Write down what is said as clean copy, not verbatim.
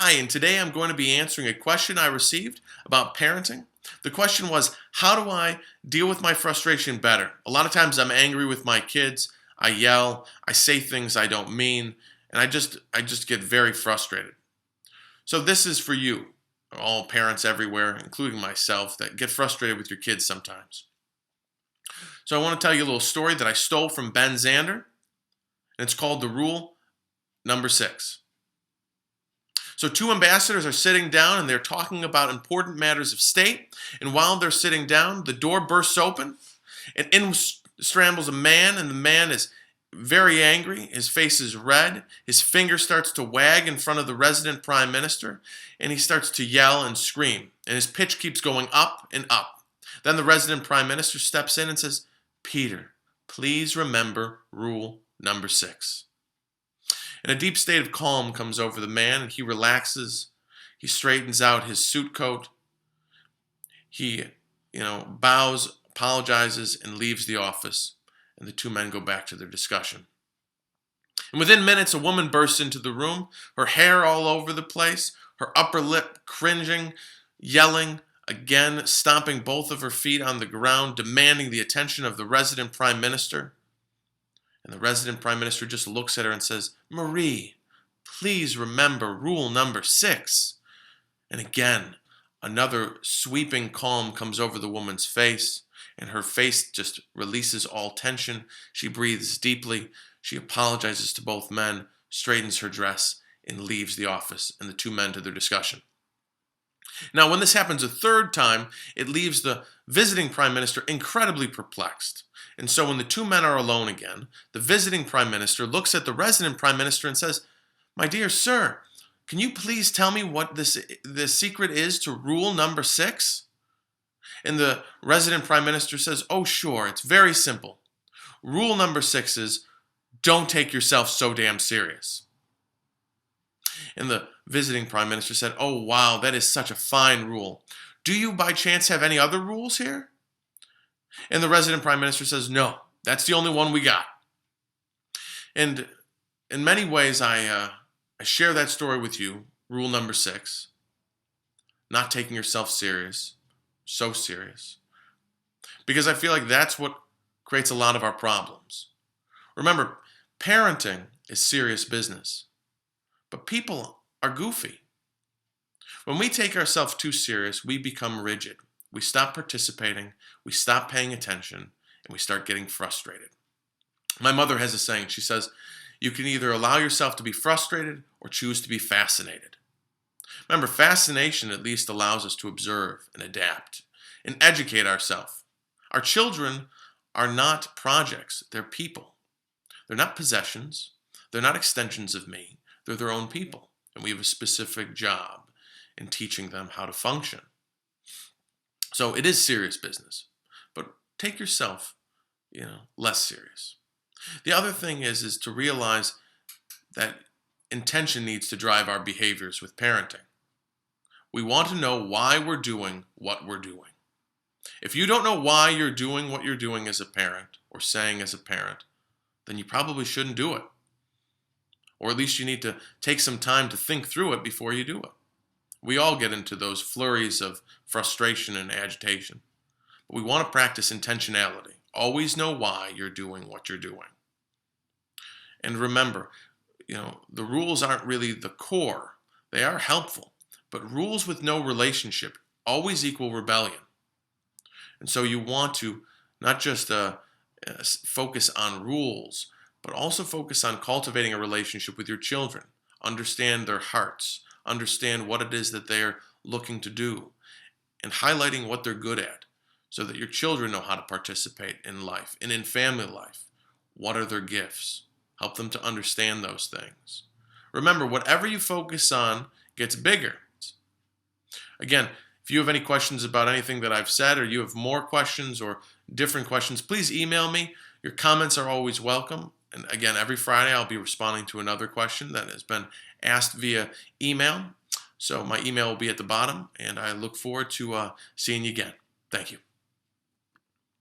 Hi, and today I'm going to be answering a question I received about parenting. The question was, how do I deal with my frustration better? A lot of times I'm angry with my kids. I yell, I say things I don't mean, and I just get very frustrated. So this is for you, all parents everywhere, including myself, that get frustrated with your kids sometimes. So I want to tell you a little story that I stole from Ben Zander, and it's called the rule number 6. So two ambassadors are sitting down and they're talking about important matters of state. And while they're sitting down, the door bursts open and in scrambles a man, and the man is very angry. His face is red. His finger starts to wag in front of the resident prime minister, and he starts to yell and scream. And his pitch keeps going up and up. Then the resident prime minister steps in and says, "Peter, please remember rule number 6. And a deep state of calm comes over the man, and he relaxes. He straightens out his suit coat. He, bows, apologizes, and leaves the office. And the two men go back to their discussion. And within minutes, a woman bursts into the room, her hair all over the place, her upper lip cringing, yelling, again, stomping both of her feet on the ground, demanding the attention of the resident prime minister. And the resident prime minister just looks at her and says, "Marie, please remember rule number 6. And again, another sweeping calm comes over the woman's face, and her face just releases all tension. She breathes deeply. She apologizes to both men, straightens her dress, and leaves the office and the two men to their discussion. Now, when this happens a third time, it leaves the visiting prime minister incredibly perplexed. And so when the two men are alone again, the visiting prime minister looks at the resident prime minister and says, "My dear sir, can you please tell me what the secret is to rule number 6? And the resident prime minister says, "Oh, sure, it's very simple. Rule number 6 is don't take yourself so damn serious." And the visiting prime minister said, "Oh, wow, that is such a fine rule. Do you by chance have any other rules here?" And the resident prime minister says, "No, that's the only one we got." And in many ways, I share that story with you, rule number 6, not taking yourself so serious, because I feel like that's what creates a lot of our problems. Remember, parenting is serious business, but people are goofy. When we take ourselves too serious, we become rigid. We stop participating, we stop paying attention, and we start getting frustrated. My mother has a saying. She says, "You can either allow yourself to be frustrated or choose to be fascinated." Remember, fascination at least allows us to observe and adapt and educate ourselves. Our children are not projects, they're people. They're not possessions, they're not extensions of me, they're their own people. And we have a specific job in teaching them how to function. So it is serious business, but take yourself, less serious. The other thing is to realize that intention needs to drive our behaviors with parenting. We want to know why we're doing what we're doing. If you don't know why you're doing what you're doing as a parent or saying as a parent, then you probably shouldn't do it. Or at least you need to take some time to think through it before you do it. We all get into those flurries of frustration and agitation. But we want to practice intentionality. Always know why you're doing what you're doing. And remember, the rules aren't really the core. They are helpful. But rules with no relationship always equal rebellion. And so you want to not just focus on rules, but also focus on cultivating a relationship with your children. Understand their hearts. Understand what it is that they're looking to do, and highlighting what they're good at so that your children know how to participate in life and in family life. What are their gifts? Help them to understand those things. Remember, whatever you focus on gets bigger. Again, if you have any questions about anything that I've said, or you have more questions or different questions, please email me. Your comments are always welcome. And again, every Friday I'll be responding to another question that has been asked via email. So my email will be at the bottom, and I look forward to seeing you again. Thank you.